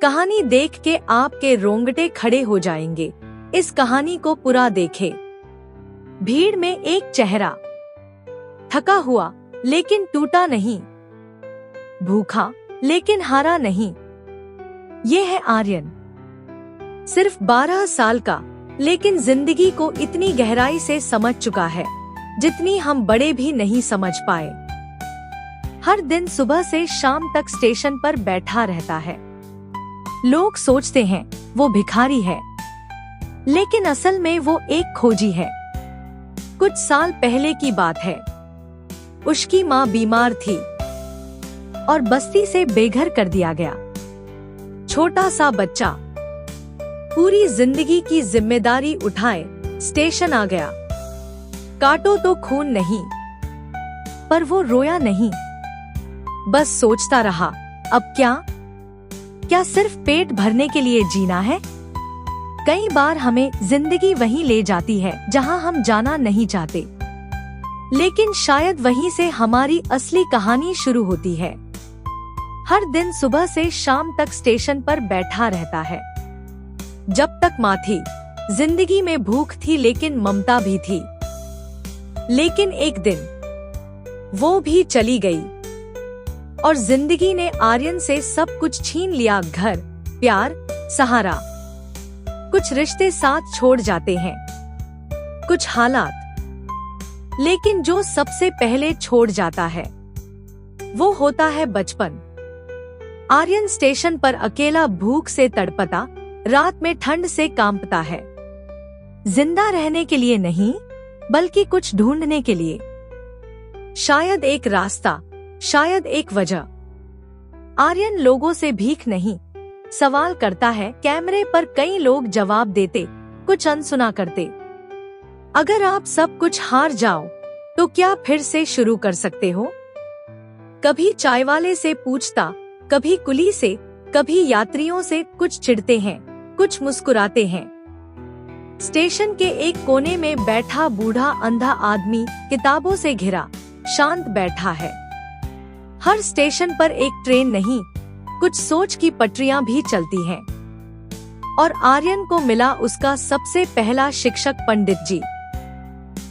कहानी देख के आपके रोंगटे खड़े हो जाएंगे। इस कहानी को पूरा देखें। भीड़ में एक चेहरा, थका हुआ लेकिन टूटा नहीं, भूखा लेकिन हारा नहीं। ये है आर्यन, सिर्फ 12 साल का, लेकिन जिंदगी को इतनी गहराई से समझ चुका है जितनी हम बड़े भी नहीं समझ पाए। हर दिन सुबह से शाम तक स्टेशन पर बैठा रहता है। लोग सोचते हैं वो भिखारी है, लेकिन असल में वो एक खोजी है। कुछ साल पहले की बात है। उसकी माँ बीमार थी और बस्ती से बेघर कर दिया गया। छोटा सा बच्चा पूरी जिंदगी की जिम्मेदारी उठाए स्टेशन आ गया। काटो तो खून नहीं, पर वो रोया नहीं, बस सोचता रहा, अब क्या सिर्फ पेट भरने के लिए जीना है? कई बार हमें जिंदगी वहीं ले जाती है जहां हम जाना नहीं चाहते, लेकिन शायद वहीं से हमारी असली कहानी शुरू होती है। हर दिन सुबह से शाम तक स्टेशन पर बैठा रहता है। जब तक माँ थी, जिंदगी में भूख थी लेकिन ममता भी थी। लेकिन एक दिन वो भी चली गई और जिंदगी ने आर्यन से सब कुछ छीन लिया। घर, प्यार, सहारा। कुछ रिश्ते साथ छोड़ जाते हैं, कुछ हालात, लेकिन जो सबसे पहले छोड़ जाता है वो होता है बचपन। आर्यन स्टेशन पर अकेला भूख से तड़पता, रात में ठंड से कांपता है। जिंदा रहने के लिए नहीं, बल्कि कुछ ढूंढने के लिए। शायद एक रास्ता, शायद एक वजह। आर्यन लोगों से भीख नहीं सवाल करता है। कैमरे पर कई लोग जवाब देते, कुछ अनसुना करते। अगर आप सब कुछ हार जाओ तो क्या फिर से शुरू कर सकते हो? कभी चाय वाले से पूछता, कभी कुली से, कभी यात्रियों से। कुछ चिढ़ते हैं, कुछ मुस्कुराते हैं। स्टेशन के एक कोने में बैठा बूढ़ा अंधा आदमी किताबों से घिरा शांत बैठा है। हर स्टेशन पर एक ट्रेन नहीं, कुछ सोच की पटरियां भी चलती हैं। और आर्यन को मिला उसका सबसे पहला शिक्षक, पंडित जी।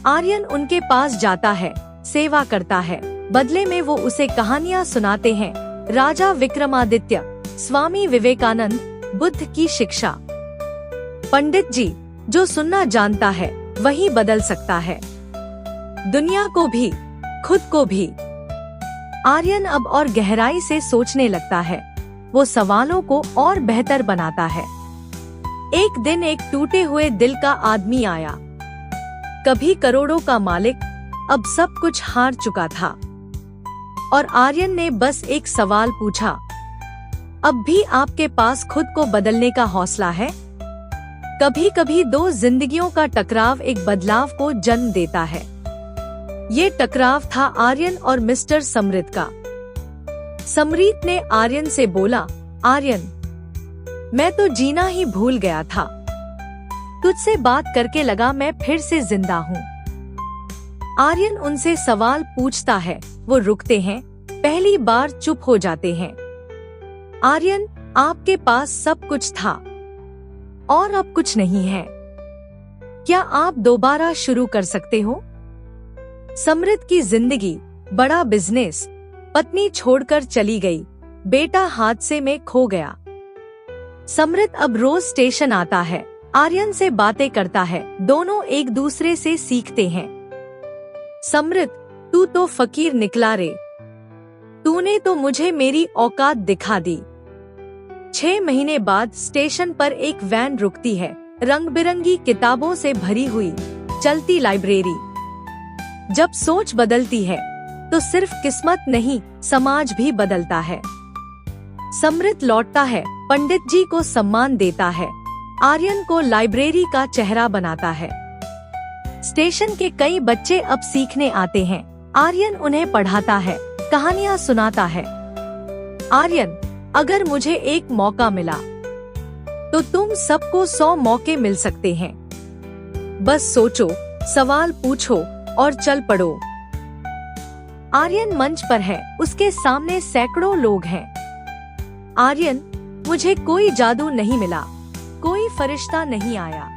आर्यन उनके पास जाता है, सेवा करता है। बदले में वो उसे कहानियां सुनाते हैं। राजा विक्रमादित्य, स्वामी विवेकानंद, बुद्ध की शिक्षा। पंडित जी, जो सुनना जानता है वही बदल सकता है, दुनिया को भी, खुद को भी। आर्यन अब और गहराई से सोचने लगता है। वो सवालों को और बेहतर बनाता है। एक दिन एक टूटे हुए दिल का आदमी आया। कभी करोड़ों का मालिक, अब सब कुछ हार चुका था। और आर्यन ने बस एक सवाल पूछा, अब भी आपके पास खुद को बदलने का हौसला है? कभी कभी दो जिंदगियों का टकराव एक बदलाव को जन्म देता है। ये टकराव था आर्यन और मिस्टर समृत का। समरीत ने आर्यन से बोला, आर्यन, मैं तो जीना ही भूल गया था। तुझसे बात करके लगा मैं फिर से जिंदा हूँ। आर्यन उनसे सवाल पूछता है, वो रुकते हैं, पहली बार चुप हो जाते हैं। आर्यन, आपके पास सब कुछ था और अब कुछ नहीं है। क्या आप दोबारा शुरू कर सकते हो? समृत की जिंदगी, बड़ा बिजनेस, पत्नी छोड़कर चली गई, बेटा हादसे में खो गया। समृत अब रोज स्टेशन आता है, आर्यन से बातें करता है। दोनों एक दूसरे से सीखते हैं। समृत, तू तो फकीर निकला रे, तूने तो मुझे मेरी औकात दिखा दी। 6 महीने बाद स्टेशन पर एक वैन रुकती है, रंग बिरंगी किताबों से भरी हुई चलती लाइब्रेरी। जब सोच बदलती है तो सिर्फ किस्मत नहीं, समाज भी बदलता है। समृत लौटता है, पंडित जी को सम्मान देता है, आर्यन को लाइब्रेरी का चेहरा बनाता है। स्टेशन के कई बच्चे अब सीखने आते हैं। आर्यन उन्हें पढ़ाता है, कहानियां सुनाता है। आर्यन, अगर मुझे एक मौका मिला तो तुम सबको 100 मौके मिल सकते हैं। बस सोचो, सवाल पूछो और चल पड़ो। आर्यन मंच पर है, उसके सामने सैकड़ों लोग हैं। आर्यन, मुझे कोई जादू नहीं मिला, कोई फरिश्ता नहीं आया।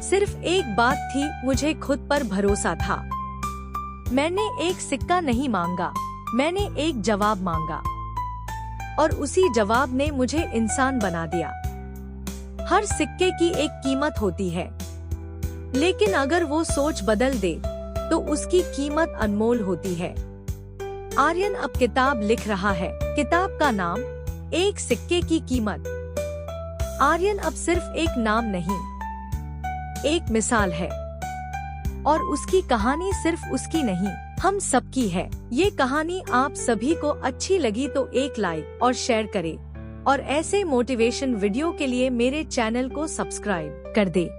सिर्फ एक बात थी, मुझे खुद पर भरोसा था। मैंने एक सिक्का नहीं मांगा, मैंने एक जवाब मांगा, और उसी जवाब ने मुझे इंसान बना दिया। हर सिक्के की एक कीमत होती है, लेकिन अगर वो सोच बदल दे तो उसकी कीमत अनमोल होती है। आर्यन अब किताब लिख रहा है। किताब का नाम एक सिक्के की कीमत। आर्यन अब सिर्फ एक नाम नहीं, एक मिसाल है, और उसकी कहानी सिर्फ उसकी नहीं, हम सबकी है। ये कहानी आप सभी को अच्छी लगी तो एक लाइक और शेयर करें, और ऐसे मोटिवेशन वीडियो के लिए मेरे चैनल को सब्सक्राइब कर दे।